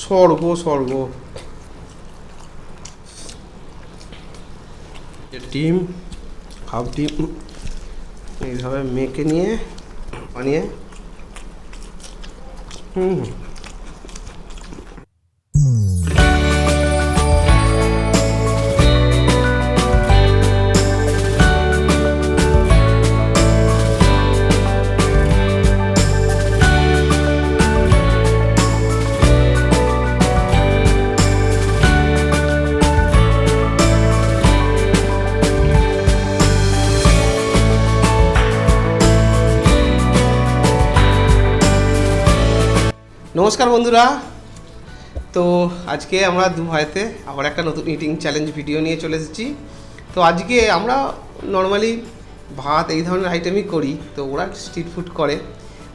স্বর্গ স্বর্গ। ডিম, হাফ ডিম এইভাবে মেখে নিয়ে বানিয়ে নমস্কার বন্ধুরা। তো আজকে আমরা দু ভাইতে আবার একটা নতুন ইটিং চ্যালেঞ্জ ভিডিও নিয়ে চলে এসেছি। তো আজকে আমরা নর্মালি ভাত এই ধরনের আইটেমই করি, তো ওরা স্ট্রিট ফুড করে।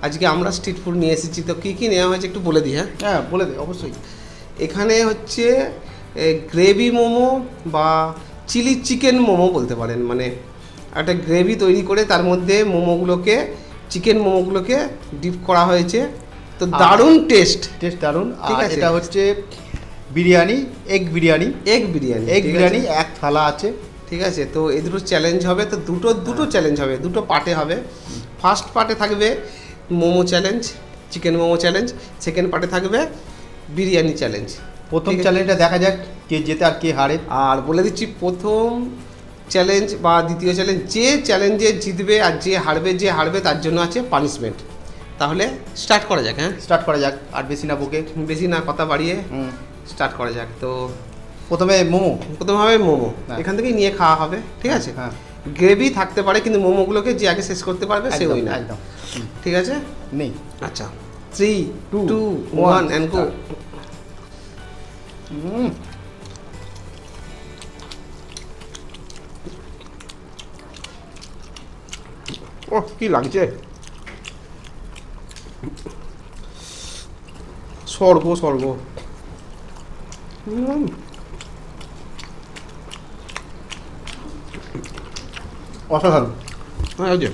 আজকে আমরা স্ট্রিট ফুড নিয়ে এসেছি। তো কী কী নেওয়া হয়েছে একটু বলে দিই। হ্যাঁ বলে দিই অবশ্যই। এখানে হচ্ছে গ্রেভি মোমো বা চিলি চিকেন মোমো বলতে পারেন, মানে একটা গ্রেভি তৈরি করে তার মধ্যে মোমোগুলোকে, চিকেন মোমোগুলোকে ডিপ করা হয়েছে। তো দারুণ টেস্ট দারুণ। আর এটা হচ্ছে বিরিয়ানি, এগ বিরিয়ানি এক থালা আছে, ঠিক আছে। তো এই দুটো চ্যালেঞ্জ হবে। তো দুটো চ্যালেঞ্জ হবে, দুটো পার্টে হবে। ফার্স্ট পার্টে থাকবে momo challenge, chicken momo challenge. Second পার্টে থাকবে বিরিয়ানি চ্যালেঞ্জ। প্রথম চ্যালেঞ্জটা দেখা যাক কে জেতে আর কে হারে। আর বলে দিচ্ছি, প্রথম চ্যালেঞ্জ বা দ্বিতীয় চ্যালেঞ্জ, যে চ্যালেঞ্জে জিতবে আর যে হারবে তার জন্য আছে পানিশমেন্ট। তাহলে স্টার্ট করা যাক। স্টার্ট করা যাক, আর বেশি না বকে, বেশি না কথা বাড়িয়ে স্টার্ট করা যাক। তো প্রথমে হবে মোমো। এখান থেকেই নিয়ে খাওয়া হবে, ঠিক আছে। গ্রেভি থাকতে পারে, কিন্তু মোমোগুলোকে যে আগে শেষ করতে পারবে সে ওই না, একদম ঠিক আছে। নেই আচ্ছা, 3, 2, 1 অ্যান্ড গো। ও কি লাগছে, স্বর্গ স্বর্গ। অসাধারণ। হ্যাঁ ওই যে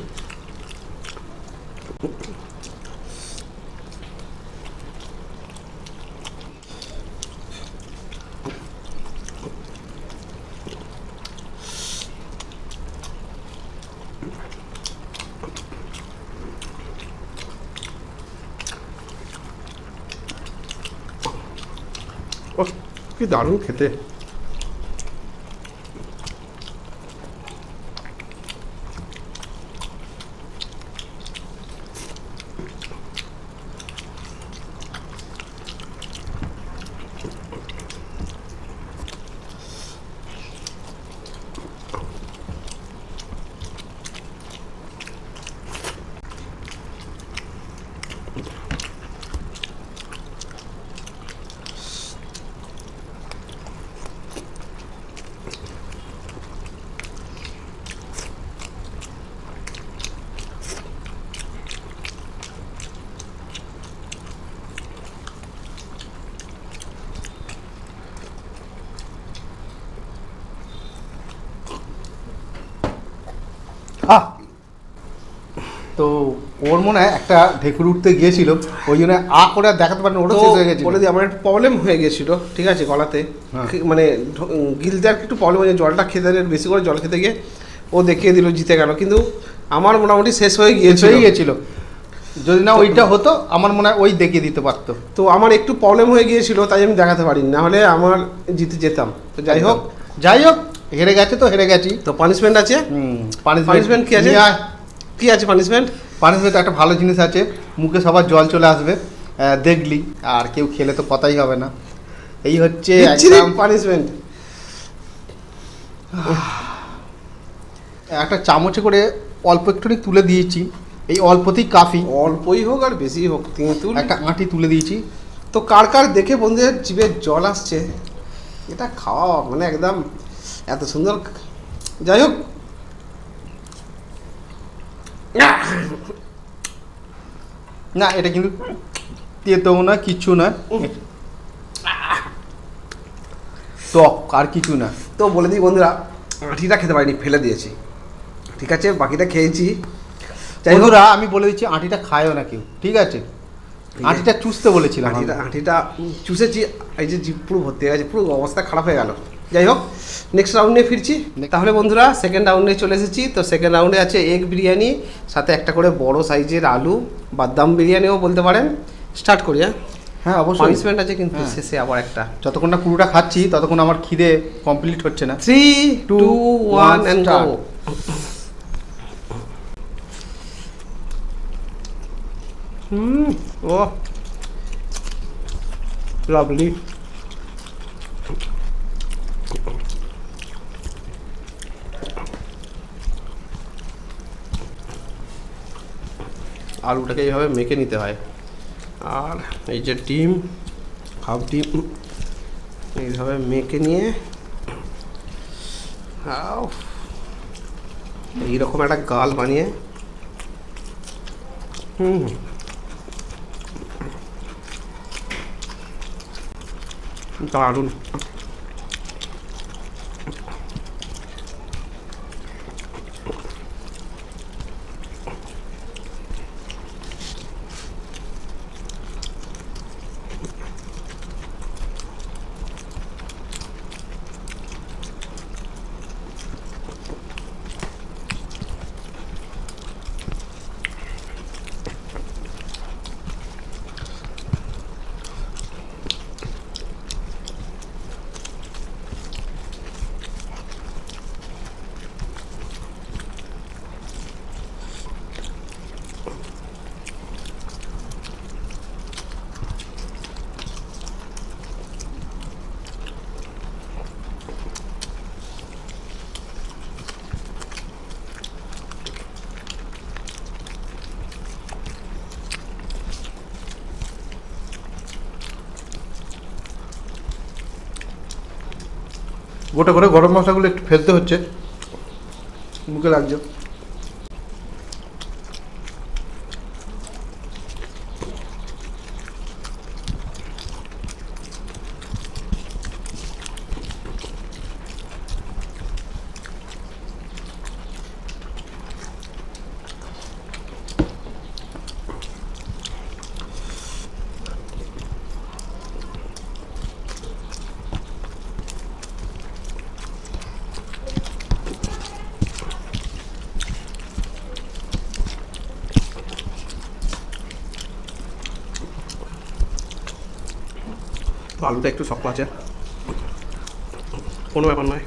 কি দারুণ খেতে। তো ওর মনে হয় একটা ঢেকুর উঠতে গিয়েছিল, ওই জন্য করে দেখাতে পারেন, ওটা শেষ হয়ে গেছে। বলে দিই, আমার একটা প্রবলেম হয়ে গেছিল, ঠিক আছে, গলাতে মানে গিলতে আর একটু প্রবলেম হয়েছে। জলটা খেতে, বেশি করে জল খেতে গিয়ে ও দেখিয়ে দিল, জিতে গেল। কিন্তু আমার মোটামুটি শেষ হয়ে গিয়েছিল। যদি না ওইটা হতো আমার মনে হয় ওই দেখিয়ে দিতে পারতো। তো আমার একটু প্রবলেম হয়ে গিয়েছিল, তাই আমি দেখাতে পারিনি, না হলে আমার জিতে যেতাম। তো যাই হোক হেরে গেছে তো হেরে গেছি। তো পানিশমেন্ট আছে। পানিশমেন্ট কি আছে? কি আছে পানিশমেন্ট? পানিশমেন্ট একটা ভালো জিনিস আছে, মুখে সবার জল চলে আসবে দেখলি, আর কেউ খেলে তো কথাই হবে না। এই হচ্ছে পানিশমেন্ট। একটা চামচে করে অল্প একটুখানি তুলে দিয়েছি, এই অল্পতেই কাফি। অল্পই হোক আর বেশি হোক, তেঁতুল একটা আঁটি তুলে দিয়েছি। তো কার কার দেখে বন্ধুদের জিভে জল আসছে, এটা খাওয়া মানে একদম এত সুন্দর। যাই হোক, না এটা কিন্তু তেতেও না, কিছু না, টক আর কিছু না। তো বলে দিই বন্ধুরা, আঁটিটা খেতে পারিনি, ফেলে দিয়েছি, ঠিক আছে, বাকিটা খেয়েছি। বন্ধুরা আমি বলে দিচ্ছি, আঁটিটা খায়ও না কেউ, ঠিক আছে। আঁটিটা চুষতে বলেছিলাম আমি। আঁটিটা চুষেছি, এই যে জিভ পুরো ভর্তি হয়ে গেছে, পুরো অবস্থা খারাপ হয়ে গেল। যাই হোক, নেক্সট রাউন্ডে ফিরছি। তাহলে বন্ধুরা সেকেন্ড রাউন্ডে চলে এসেছি। তো সেকেন্ড রাউন্ডে আছে এগ বিরিয়ানি, সাথে একটা করে বড় সাইজের আলু, বাদাম বিরিয়ানিও বলতে পারেন। স্টার্ট করি। হ্যাঁ অবশ্যই, পানিশমেন্ট আছে কিন্তু হ্যাঁ। শেষে আবার একটা। যতক্ষণ না পুরোটা খাচ্ছি ততক্ষণ আমার খিদে কমপ্লিট হচ্ছে না। 3, 2, 1 and go. Oh, lovely. আলুটাকে এইভাবে মেখে নিতে হয়, আর এই যে ডিম, হাফ ডিম এইভাবে মেখে নিয়ে এইরকম একটা গাল বানিয়ে দারুণ। গোটা করে গরম মশলাগুলো একটু ফেলতে হচ্ছে, মুখে লাগছে। আলুটা একটু শক্ত আছে, কোনো ব্যাপার নয়।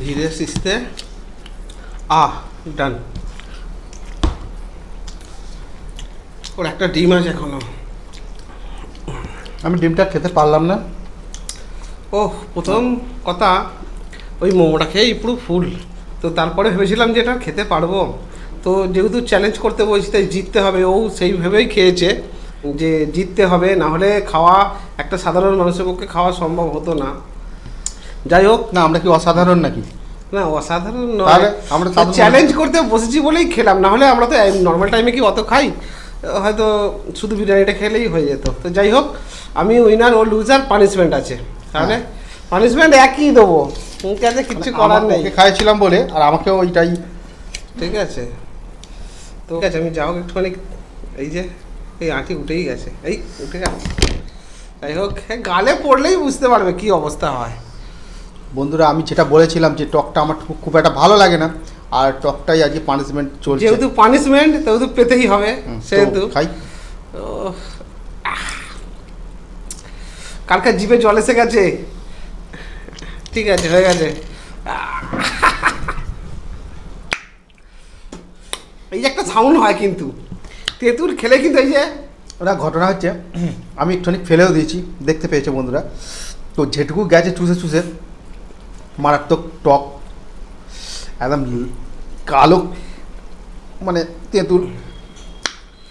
ধীরে সিস্তে ডান। ওর একটা ডিম আছে এখনো, আমি ডিমটা খেতে পারলাম না। ও প্রথম কথা, ওই মোমোটা খেয়েই পুরো ফুল। তো তারপরে ভেবেছিলাম যে এটা খেতে পারবো, তো যেহেতু চ্যালেঞ্জ করতে বলছি তাই জিততে হবে, ও সেইভাবেই খেয়েছে যে জিততে হবে, না হলে খাওয়া একটা সাধারণ মানুষের পক্ষে খাওয়া সম্ভব হতো না। যাই হোক, না আমরা কি অসাধারণ নাকি? না অসাধারণ তাহলে নয়, আমরা চ্যালেঞ্জ করতে বসেছি বলেই খেলাম, না হলে আমরা তো নর্মাল টাইমে কি অত খাই, হয়তো শুধু বিরিয়ানিটা খেলেই হয়ে যেত। তো যাই হোক, আমি উইনার ও লুজার, পানিশমেন্ট আছে, তাহলে পানিশমেন্ট একই দেবো, ঠিক আছে, কিচ্ছু করার নেই। ওকে খাইয়েছিলাম বলে আর আমাকেও ওইটাই, ঠিক আছে। তো ঠিক আছে, আমি যাও একটুখানি, এই যে এই আঁটি উঠেই গেছে, এই উঠে গেছে, যাই হোক গালে পড়লেই বুঝতে পারবে কি অবস্থা হয়। বন্ধুরা আমি যেটা বলেছিলাম যে টকটা আমার খুব একটা ভালো লাগে না, আর টকটাই আজকে পানিশমেন্ট চলছে, যেহেতু পানিশমেন্ট সেহেতু পেতেই হবে, সেহেতু খাই। কালকার জিভে জল এসে গেছে, ঠিক আছে, হয়ে গেছে। এই যে একটা সাউন্ড হয় কিন্তু তেঁতুল খেলে, কিন্তু এই যে ওটা ঘটনা হচ্ছে আমি একটুখানি ফেলেও দিয়েছি, দেখতে পেয়েছে বন্ধুরা, তো যেটুকু গেছে চুষে চুষে মারাত্মক টক, একদম কালো মানে তেঁতুল,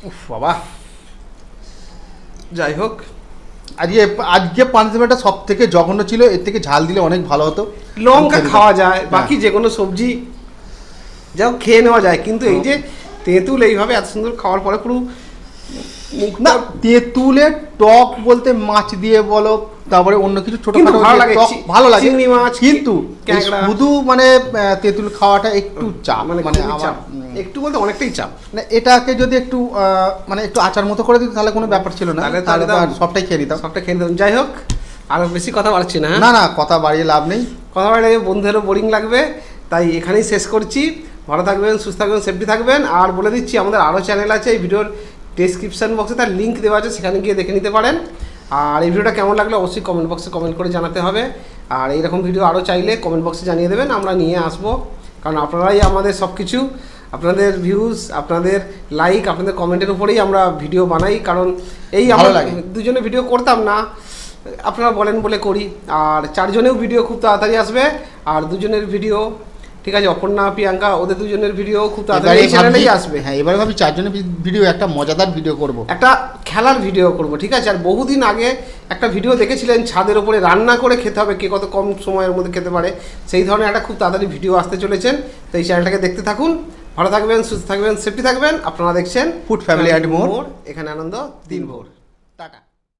উফ বাবা। যাই হোক, আজকে পানিশমেন্টটা সব থেকে জঘন্য ছিল, এর থেকে ঝাল দিলে অনেক ভালো হতো। লঙ্কা খাওয়া যায়, হ্যাঁ। বাকি যে কোনো সবজি যাও খেয়ে নেওয়া যায়, কিন্তু এই যে তেঁতুল এইভাবে এত সুন্দর খাওয়ার পরে পুরো না, তেঁতুলের টক বলতে মাছ দিয়ে বলো, তারপরে অন্য কিছু কিন্তু ছোটখাটো ভালো লাগে, ভালো লাগে, চিংড়ি মাছ, কিন্তু এই ক্যাংড়া। শুধু মানে তেঁতুল খাওয়াটা একটু চাপ, মানে খুবই আমার চাপ। একটু বলতে অনেকটাই চাপ। মানে এটাকে যদি একটু মানে একটু আচার মতো করে দিত তাহলে কোনো ব্যাপার ছিল না, তাহলে তো আর সবটাই খেয়ে নিতাম। সবটা খেয়ে নিতাম। যাই হোক, আর বেশি কথা বাড়ছি না, না না, কথা বাড়িয়ে লাভ নেই, কথা বাড়লে বন্ধুদেরও বোরিং লাগবে, তাই এখানেই শেষ করছি। ভালো থাকবেন, সুস্থ থাকবেন, সেফটি থাকবেন। আর বলে দিচ্ছি আমাদের আরও চ্যানেল আছে, এই ভিডিওর ডেসক্রিপশন বক্সে তার লিঙ্ক দেওয়া আছে, সেখানে গিয়ে দেখে নিতে পারেন। আর এই ভিডিওটা কেমন লাগলো অবশ্যই কমেন্ট বক্সে কমেন্ট করে জানাতে হবে। আর এইরকম ভিডিও আরও চাইলে কমেন্ট বক্সে জানিয়ে দেবেন, আমরা নিয়ে আসবো, কারণ আপনারাই আমাদের সব কিছু, আপনাদের ভিউজ, আপনাদের লাইক, আপনাদের কমেন্টের উপরেই আমরা ভিডিও বানাই। কারণ এই আমরা দুজনে ভিডিও করতাম না, আপনারা বলেন বলে করি। আর চারজনেও ভিডিও খুব তাড়াতাড়ি আসবে, আর দুজনের ভিডিও, ঠিক আছে, অপর্ণা, প্রিয়াঙ্কা, ওদের দুজনের ভিডিও খুব তাড়াতাড়ি এই চ্যানেলেই আসবে। হ্যাঁ, এবারে ভাবি চারজনের ভিডিও একটা মজাদার ভিডিও করব, একটা খেলার ভিডিও করব, ঠিক আছে। আর বহুদিন আগে একটা ভিডিও দেখেছিলেন, ছাদের উপরে রান্না করে খেতে হবে, কে কত কম সময়ের মধ্যে খেতে পারে, সেই ধরনের একটা খুব তাড়াতাড়ি ভিডিও আসতে চলেছেন। তো এই চ্যানেলটাকে দেখতে থাকুন, ভালো থাকবেন, সুস্থ থাকবেন, সেফটি থাকবেন। আপনারা দেখছেন ফুড ফ্যামিলি অ্যান্ড মোর, এখানে আনন্দ দিনভর। টাটা।